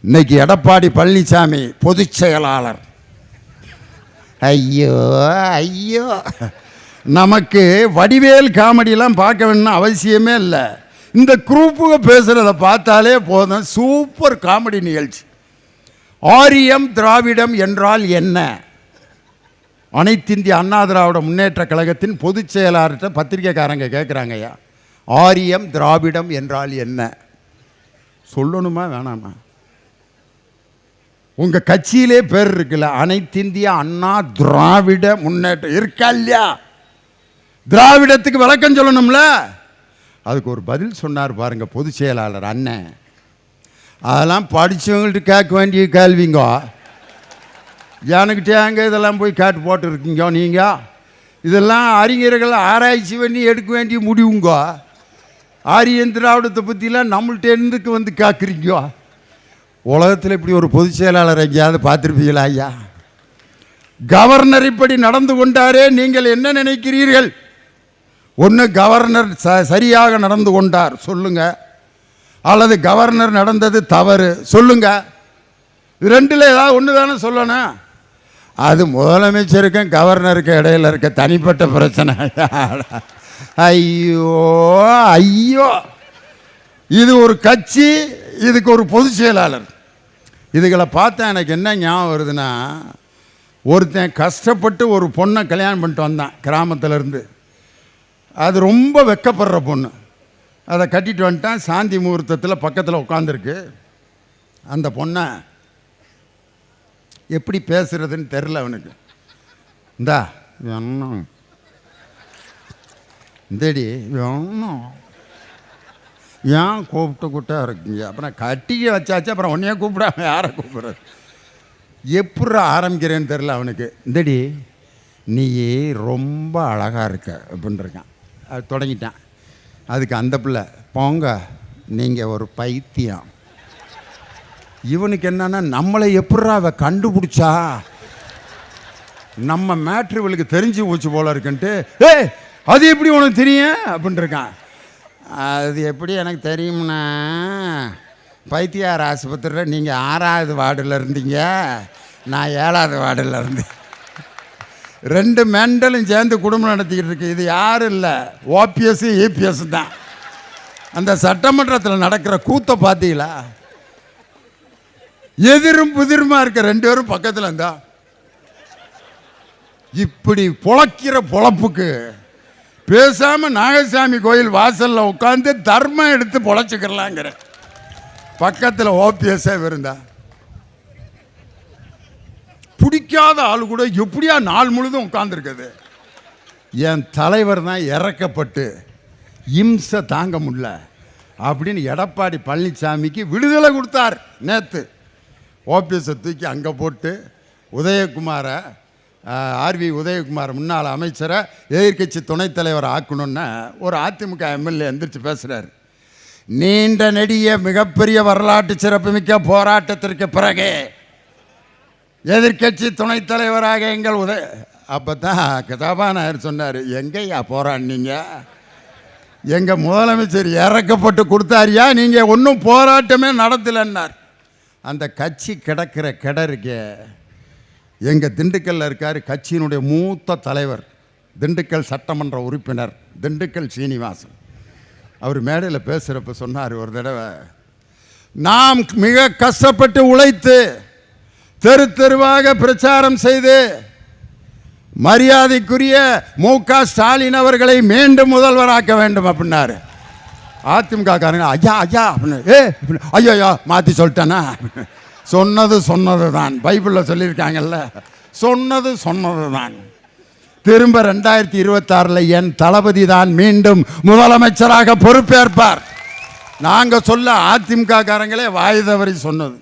இன்னைக்கு எடப்பாடி பழனிசாமி பொதுச் செயலாளர். ஐயோ ஐயோ, நமக்கு வடிவேல் காமெடியெல்லாம் பார்க்க வேணும்னு அவசியமே இல்லை. இந்த குரூப்புக பேசுகிறத பார்த்தாலே போதும். சூப்பர் காமெடி நிகழ்ச்சி. ஆரியம் திராவிடம் என்றால் என்ன? அனைத்திந்திய அண்ணா திராவிட முன்னேற்ற கழகத்தின் பொதுச் செயலாளர்கிட்ட பத்திரிக்கைக்காரங்க கேட்குறாங்க, ஐயா ஆரியம் திராவிடம் என்றால் என்ன சொல்லணுமா வேணாமா? உங்கள் கட்சியிலே பேர் இருக்குல்ல, அனைத்திந்திய அண்ணா திராவிட முன்னேற்ற இருக்கா இல்லையா? திராவிடத்துக்கு விளக்கம் சொல்லணும்ல. அதுக்கு ஒரு பதில் சொன்னார் பாருங்க பொதுச் செயலாளர் அண்ணன். அதெல்லாம் படித்தவங்கள்ட்ட கேட்க வேண்டிய கேள்விங்க. எனக்கிட்டேங்க இதெல்லாம் போய் கேட்டு போட்டுருக்கீங்க நீங்கள்? இதெல்லாம் அறிஞர்கள் ஆராய்ச்சி பண்ணி எடுக்க வேண்டிய முடிவுங்க. ஆரியன் திராவிடத்தை பற்றிலாம் நம்மள்ட்ட இருந்துக்கு வந்து கேட்குறீங்க. உலகத்தில் இப்படி ஒரு பொதுச் செயலாளர் எங்கேயாவது பார்த்துருப்பீங்களா ஐயா? கவர்னர் இப்படி நடந்து கொண்டாரே, நீங்கள் என்ன நினைக்கிறீர்கள்? ஒன்று கவர்னர் சரியாக நடந்து கொண்டார் சொல்லுங்க, அல்லது கவர்னர் நடந்தது தவறு சொல்லுங்க. ரெண்டில் ஏதாவது ஒன்று தானே சொல்லணும். அது முதலமைச்சருக்கும் கவர்னருக்கு இடையில இருக்க தனிப்பட்ட பிரச்சனை. ஐயோ ஐயோ, இது ஒரு கட்சி, இதுக்கு ஒரு பொதுச் செயலாளர். இதுகளை பார்த்தா எனக்கு என்ன ஞாபகம் வருதுன்னா, ஒருத்தன் கஷ்டப்பட்டு ஒரு பொண்ணை கல்யாணம் பண்ணிட்டு வந்தான் கிராமத்திலேருந்து. அது ரொம்ப வெக்கப்படுற பொண்ணு. அதை கட்டிட்டு வந்துட்டான். சாந்தி முகூர்த்தத்தில் பக்கத்தில் உட்காந்துருக்கு. அந்த பொண்ணை எப்படி பேசுறதுன்னு தெரில அவனுக்கு. இந்தா வேணும், இந்தடி வேணும், ஏன் கூப்பிட்டா இருக்குங்க? அப்புறம் கட்டிக்க வச்சாச்சு, அப்புறம் ஒன்றையே கூப்பிடாம யாரை கூப்பிட்றது? எப்படி ஆரம்பிக்கிறேன்னு தெரில அவனுக்கு. இந்தடி நீ ரொம்ப அழகாக இருக்க அப்படின்ட்டுருக்கான். அது தொடங்கிட்டான். அதுக்கு அந்த பிள்ளை, போங்க நீங்கள் ஒரு பைத்தியம். இவனுக்கு என்னன்னா, நம்மளை எப்படா அவ கண்டுபிடிச்சா, நம்ம மேட்ரு இவளுக்கு தெரிஞ்சு போச்சு போல இருக்குன்ட்டு, அது எப்படி உனக்கு தெரியும் அப்படின்ட்டுருக்கான். அது எப்படி எனக்கு தெரியும்னா, பைத்தியார் ஆஸ்பத்திரியில் நீங்கள் 6வது வார்டில் இருந்தீங்க, நான் 7வது வார்டில் இருந்தேன். 2 மெண்டலும் சேர்ந்து குடும்பம் நடத்திக்கிட்டு இருக்கு. இது யாரும் இல்லை, ஓபிஎஸ் ஏபிஎஸ் தான். அந்த சட்டமன்றத்தில் நடக்கிற கூத்தை பார்த்தீங்களா? எதிரும் புதிருமா இருக்க 2 பேரும் பக்கத்தில் இருந்தா இப்படி பொழக்கிற பொழப்புக்கு பேசாம நாகசாமி கோயில் வாசல்ல உட்காந்து தர்மம் எடுத்து பொழைச்சிக்கிறலாங்கிற பக்கத்தில் ஓபிஎஸ் இருந்தா. பிடிக்காத ஆள் கூட எப்படியா நாள் முழுதும் உட்கார்ந்துருக்குது. என் தலைவர் தான் இறக்கப்பட்டு இம்சை தாங்க முடியல அப்படின்னு எடப்பாடி பழனிசாமிக்கு விடுதலை கொடுத்தார் நேற்று. ஓபிஎஸை தூக்கி அங்கே போட்டு உதயகுமாரை, ஆர்வி உதயகுமார் முன்னாள் அமைச்சரை எதிர்கட்சி துணைத் தலைவர் ஆக்கணும்னு ஒரு அதிமுக எம்எல்ஏ எந்திரிச்சு பேசுகிறார். நீண்ட நெடிய மிகப்பெரிய வரலாற்று சிறப்புமிக்க போராட்டத்திற்கு பிறகு எதிர்கட்சி துணைத் தலைவராக எங்கள் அப்போ தான் கதாபாநாயகர் சொன்னார், எங்கய்யா போராடினீங்க? எங்கள் முதலமைச்சர் இறக்கப்பட்டு கொடுத்தாரியா, நீங்கள் ஒன்றும் போராட்டமே நடத்தலைன்னார். அந்த கட்சி கிடக்கிற கிடருக்கு எங்கள் திண்டுக்கல்லில் இருக்கார் கட்சியினுடைய மூத்த தலைவர், திண்டுக்கல் சட்டமன்ற உறுப்பினர் திண்டுக்கல் சீனிவாசன். அவர் மேடையில் பேசுகிறப்ப சொன்னார் ஒரு தடவை, நாம் மிக கஷ்டப்பட்டு உழைத்து தெரு தெருவாக பிரச்சாரம் செய்து மரியாதைக்குரிய மு.க. ஸ்டாலின் அவர்களை மீண்டும் முதல்வராக்க வேண்டும் அப்படின்னாரு. அதிமுக காரங்க ஐயா ஐயா அப்படின்னு, ஐயா மாற்றி சொல்லிட்டேனா? சொன்னது தான், பைபிளில் சொல்லியிருக்காங்கல்ல, சொன்னது தான். திரும்ப 2026 என் தளபதி தான் மீண்டும் முதலமைச்சராக பொறுப்பேற்பார். நாங்கள் சொல்ல அதிமுக காரங்களே வாய் தவறி சொன்னது.